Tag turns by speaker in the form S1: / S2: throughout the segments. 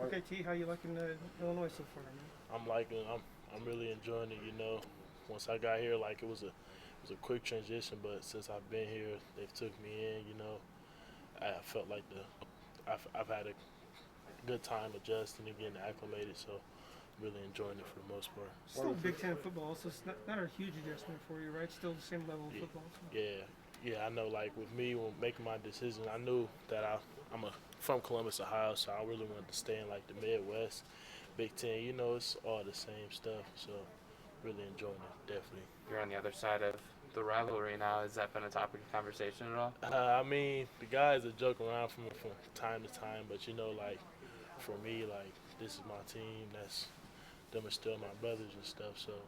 S1: Okay, T, how you liking Illinois so far, man?
S2: I'm liking. I'm really enjoying it. Once I got here, like it was a quick transition, but since I've been here, they've took me in. I felt like I've had a good time adjusting and getting acclimated. So really enjoying it for the most part.
S1: Still Big Ten football, so it's not a huge adjustment for you, right? Still the same level of
S2: Yeah,
S1: football. So.
S2: yeah. I know. Like with me, when making my decision, I knew that I'm from Columbus, Ohio, so I really wanted to stay in like the Midwest, Big Ten. It's all the same stuff. So really enjoying it, definitely.
S3: You're on the other side of the rivalry now. Has that been a topic of conversation at all?
S2: I mean, the guys are joking around from time to time, but like for me, like this is my team. That's them are still my brothers and stuff. So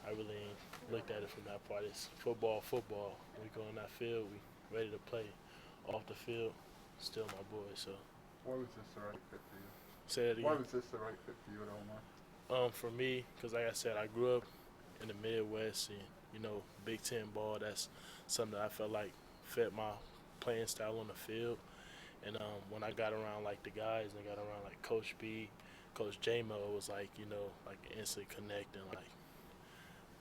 S2: I really ain't looked at it from that part. It's football, football. We go on that field, we ready to play. Off the field, still my boys. So
S4: Why was this the right fit for you?
S2: say that
S4: Why
S2: again.
S4: was this the right fit for you at Omar?
S2: For me, because like I said, I grew up in the Midwest, and Big Ten ball. That's something that I felt like fit my playing style on the field. And when I got around like the guys, and I got around like Coach B, Coach J Mo, it was like like instant connecting. Like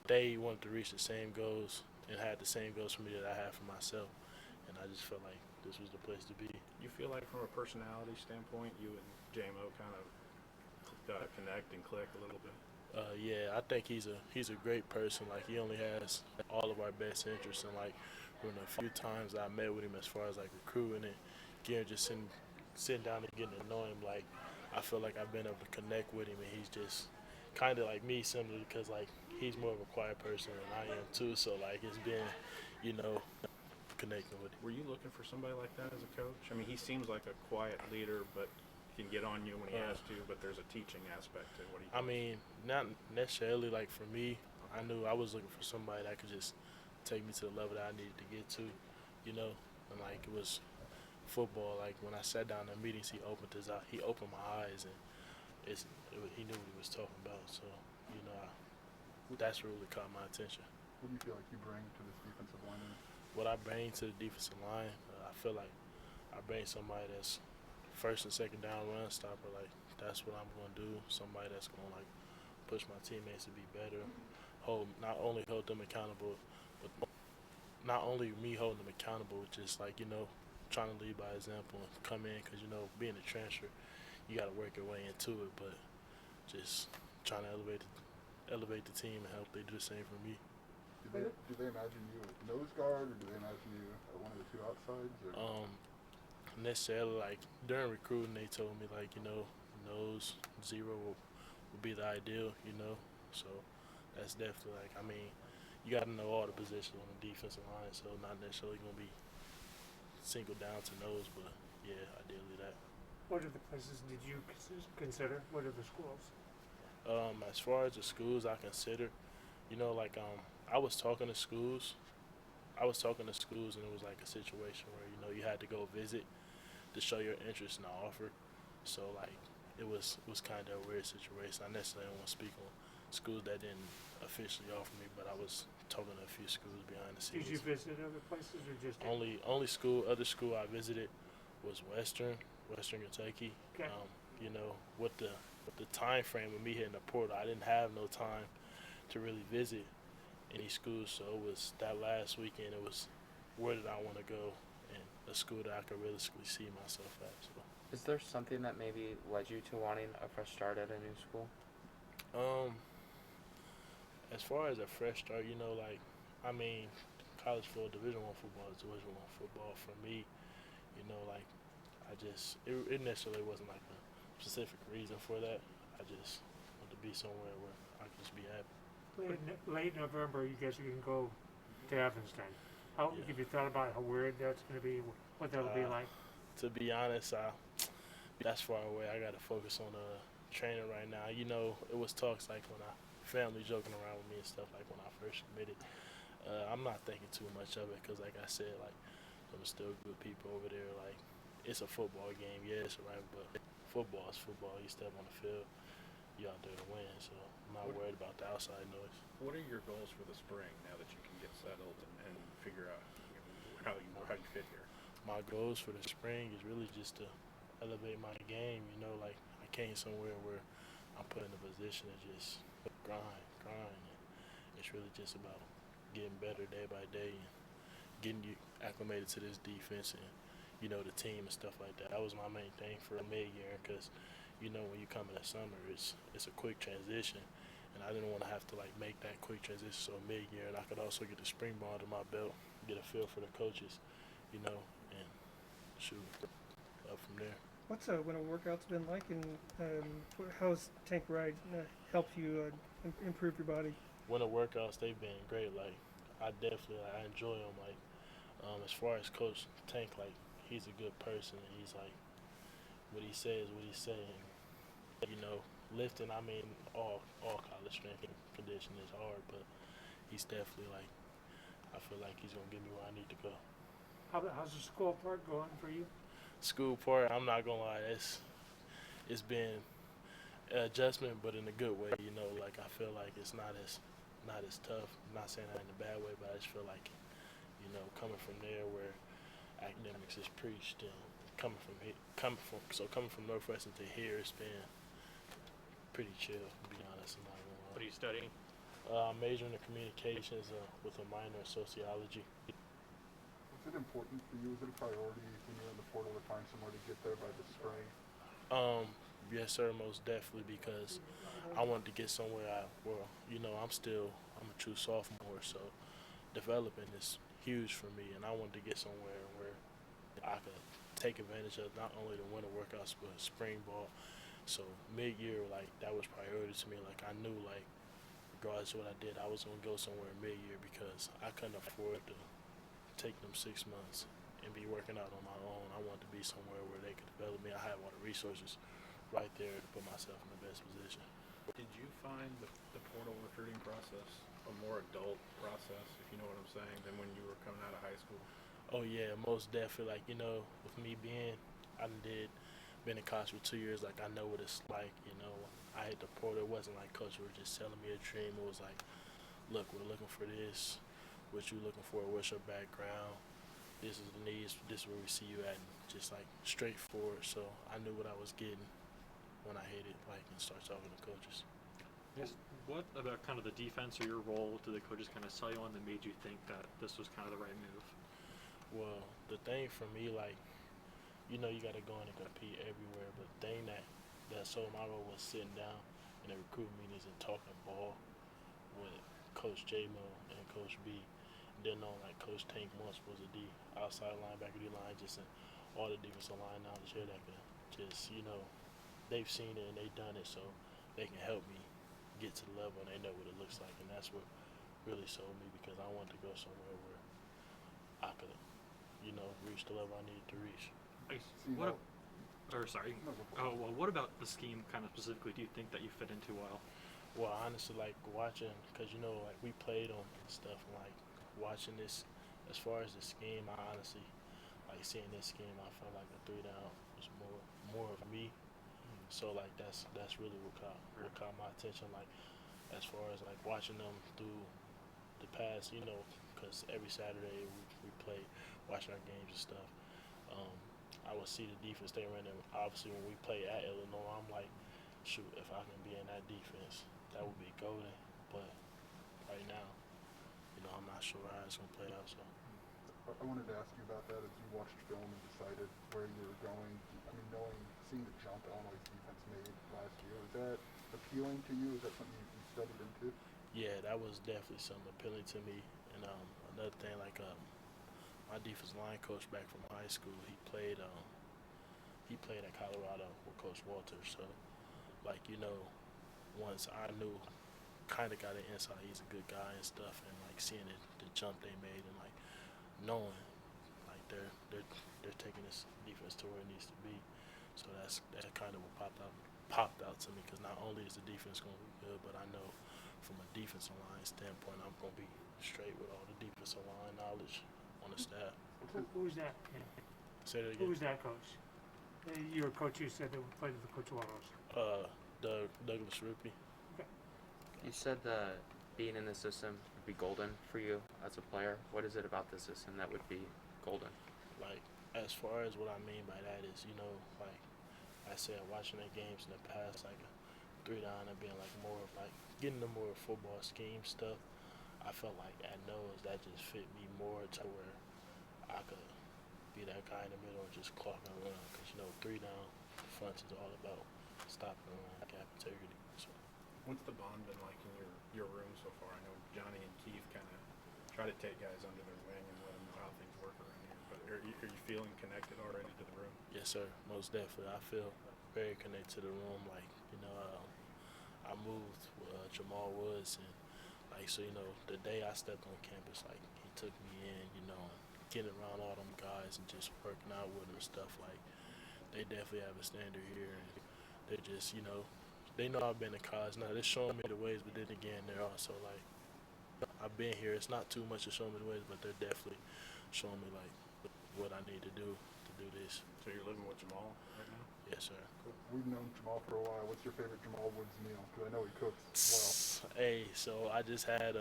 S2: they wanted to reach the same goals and had the same goals for me that I had for myself, and I just felt like this was the place to be.
S5: You feel like from a personality standpoint, you and JMO kind of connect and click a little bit?
S2: Yeah, I think he's a great person. Like he only has all of our best interests, and like from the few times I met with him, as far as like recruiting and getting just sitting down and getting to know him, like I feel like I've been able to connect with him, and he's just kind of like me, simply because like he's more of a quiet person than I am too. So like it's been, you know, connecting with him.
S5: Were you looking for somebody like that as a coach? I mean, he seems like a quiet leader, but can get on you when he has to. But there's a teaching aspect to what he does.
S2: I mean, not necessarily like for me. I knew I was looking for somebody that could just take me to the level that I needed to get to, and like it was football. Like when I sat down in meetings, he opened my eyes, and he knew what he was talking about. So that's what really caught my attention.
S4: What do you feel like you bring to this defensive line?
S2: What I bring to the defensive line, I feel like I bring somebody that's first and second down run stopper. Like that's what I'm gonna do. Somebody that's gonna like push my teammates to be better. Not only hold them accountable, but not only me holding them accountable, just like trying to lead by example and come in, because being a transfer, you got to work your way into it. But just trying to elevate the team and help they do the same for me.
S4: Do they imagine you at nose guard, or do they imagine you at one of the two outsides? Or?
S2: Necessarily, like during recruiting, they told me like nose zero will be the ideal. So that's definitely like you got to know all the positions on the defensive line. So not necessarily gonna be singled down to nose, but yeah, ideally that.
S6: What other places did you consider? What are the schools?
S2: As far as the schools I consider, like I was talking to schools. And it was like a situation where you had to go visit to show your interest in the offer. So like it was kind of a weird situation. I necessarily don't want to speak on schools that didn't officially offer me, but I was talking to a few schools behind the scenes.
S6: Did you visit other places or just
S2: Other school I visited was Western Kentucky.
S6: Okay.
S2: With the time frame of me hitting the portal, I didn't have no time to really visit any schools. So it was that last weekend. It was where did I want to go, and a school that I could realistically see myself at. So.
S3: Is there something that maybe led you to wanting a fresh start at a new school?
S2: As far as a fresh start, college football, Division I football is Division I football for me. Like it necessarily wasn't like a specific reason for that. I just wanted to be somewhere where I could just be happy.
S6: late November? You guys are going to go to Evanston.
S2: Yeah.
S6: Have you thought about how weird that's going to be? What that'll be like?
S2: To be honest, that's far away. I got to focus on training right now. It was talks like when family joking around with me and stuff like when I first committed. I'm not thinking too much of it because, like I said, like I'm still good people over there. Like it's a football game, yes, right, but football is football. You step on the field, you out there to win. So I'm not worried about the outside noise.
S5: What are your goals for the spring now that you can get settled and figure out how you fit here?
S2: My goals for the spring is really just to elevate my game. Like I came somewhere where I'm put in a position to just grind. And it's really just about getting better day by day and getting you acclimated to this defense and, the team and stuff like that. That was my main thing for a mid-year because, when you come in the summer, it's a quick transition. And I didn't want to have to, make that quick transition so mid-year. And I could also get the spring ball under my belt, get a feel for the coaches, and shoot up from there.
S1: What's winter workouts been like, and how's tank ride helped you improve your body?
S2: Winter workouts, they've been great. I definitely I enjoy them. As far as Coach Tank, he's a good person, and he's what he says, what he's saying. Lifting, all college strength and conditioning is hard, but he's definitely I feel like he's gonna get me where I need to go.
S6: How's the school part going for you?
S2: School part, I'm not gonna lie, it's been an adjustment, but in a good way. I feel like it's not as tough. I'm not saying that in a bad way, but I just feel like, coming from there where academics is preached and coming from Northwestern to here, it's been pretty chill, to be honest. I'm not gonna lie.
S5: What are you studying?
S2: I'm majoring in communications with a minor in sociology.
S4: Was it important for you? Was it a priority when you were in the portal to find somewhere to get there by the spring?
S2: Yes, sir, most definitely, because I wanted to get somewhere I'm a true sophomore, so developing is huge for me, and I wanted to get somewhere where I could take advantage of not only the winter workouts but spring ball. So mid-year, that was priority to me. I knew, regardless of what I did, I was gonna go somewhere mid-year because I couldn't afford to take them 6 months and be working out on my own. I wanted to be somewhere where they could develop me. I have all the resources right there to put myself in the best position.
S5: Did you find the portal recruiting process a more adult process, if you know what I'm saying, than when you were coming out of high school?
S2: Oh yeah, most definitely. With me been in college for 2 years, I know what it's like. I hit the portal. It wasn't like coach was just selling me a dream. It was look, we're looking for this. What you looking for? What's your background? This is the needs. This is where we see you at. And just straightforward. So I knew what I was getting when I hit it, and start talking to coaches.
S7: Yes. What about kind of the defense or your role did the coaches kind of sell you on that made you think that this was kind of the right move?
S2: Well, the thing for me, you got to go in and compete everywhere. But the thing that sold my role was sitting down in the recruiting meetings and talking ball with Coach J-Mo and Coach B. And then knowing Coach Tank once was a D, outside linebacker, D-line, just in all the defensive line knowledge here that could just, they've seen it and they've done it, so they can help me get to the level and they know what it looks like. And that's what really sold me because I wanted to go somewhere where I could, reach the level I needed to reach.
S7: What about the scheme kind of specifically do you think that you fit into well?
S2: Well, honestly, watching, because, we played on stuff, and, watching this, as far as the scheme, I honestly, seeing this scheme, I felt like the 3 down was more of me. So, that's really what caught my attention, as far as, watching them through the past, because every Saturday we play, watching our games and stuff. I would see the defense they ran, and obviously when we play at Illinois, I'm shoot, if I can be in that defense, that would be golden. But right now, I'm not sure how it's gonna play out. So
S4: I wanted to ask you about that as you watched film and decided where you were going. Seeing the jump Illinois' defense made last year, was that appealing to you? Is that something you studied into?
S2: Yeah, that was definitely something appealing to me. And another thing, my defensive line coach back from high school, he played at Colorado with Coach Walters. So, once I knew, kind of got an insight, he's a good guy and stuff, and seeing it, the jump they made, and knowing they're taking this defense to where it needs to be. So that kind of what popped out to me because not only is the defense going to be good, but I know from a defensive line standpoint, I'm going to be straight with all the defensive line knowledge on the staff.
S6: Who's that?
S2: Say that again.
S6: Who's that coach? Your coach, you said that played with Coach Walters.
S2: Douglas Rippey.
S6: Okay.
S3: You said that being in the system would be golden for you as a player. What is it about the system that would be golden?
S2: As far as what I mean by that is, I said, watching their games in the past, like 3 down and being like more of like getting the more football scheme stuff, I felt like at nose that just fit me more to where I could be that guy in the middle and just clock and run. Because, 3 down fronts is all about stopping and run, gap integrity. So,
S5: What's the bond been like in your room so far? I know Johnny and Keith kind of try to take guys under their wing and let them know how things work around here. But are you feeling connected already to the room?
S2: yes, sir. Most definitely. I feel very connected to the room. Like, I moved with Jamal Woods, and the day I stepped on campus, like he took me in, getting around all them guys and just working out with them and stuff. Like, they definitely have a standard here, and they're just, they know I've been in college. Now they're showing me the ways, but then again, they're also like, I've been here. It's not too much to show me the ways, but they're definitely showing me like what I need to do this.
S5: So you're living with Jamal right now?
S2: Yes, sir.
S4: We've known Jamal for a while. What's your favorite Jamal Woods meal? Because I know he cooks well.
S2: Hey, so I just had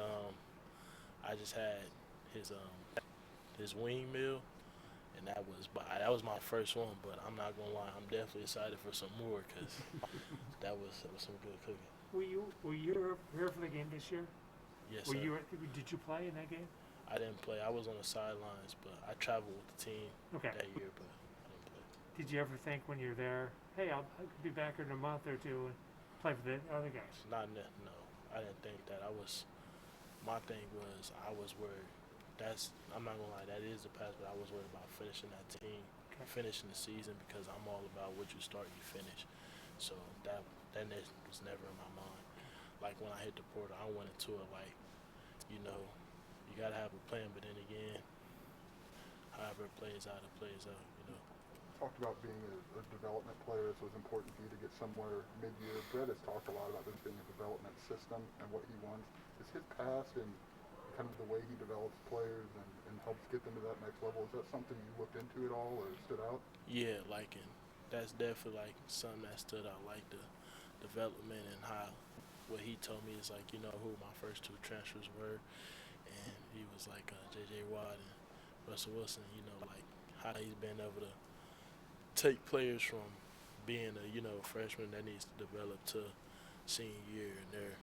S2: his wing meal, and that was my first one. But I'm not gonna lie, I'm definitely excited for some more because that was some good cooking.
S6: Were you here for the game this year?
S2: Yes,
S6: Were
S2: sir.
S6: Did you play in that game?
S2: I didn't play. I was on the sidelines, but I traveled with the team
S6: Okay.
S2: that year, but I didn't play.
S6: Did you ever think when you're there, hey, I could be back in a month or two and play for the other guys?
S2: No, I didn't think that. My thing was I was worried. I'm not gonna lie, that is the past, but I was worried about finishing that team,
S6: Okay.
S2: finishing the season, because I'm all about what you start, you finish. So that was never in my mind. Like when I hit the portal, I went into it like, you gotta have a plan, but then again, however it plays out, it plays out.
S4: Talked about being a development player, so it's important for you to get somewhere mid-year. Brett has talked a lot about this being a development system and what he wants. Is his past and kind of the way he develops players and helps get them to that next level, is that something you looked into at all or stood out?
S2: Yeah, that's definitely like something that stood out, like the development and how what he told me is like, who my first 2 transfers were, and he was like J.J. Watt and Russell Wilson, like how he's been able to take players from being a freshman that needs to develop to senior year, and they're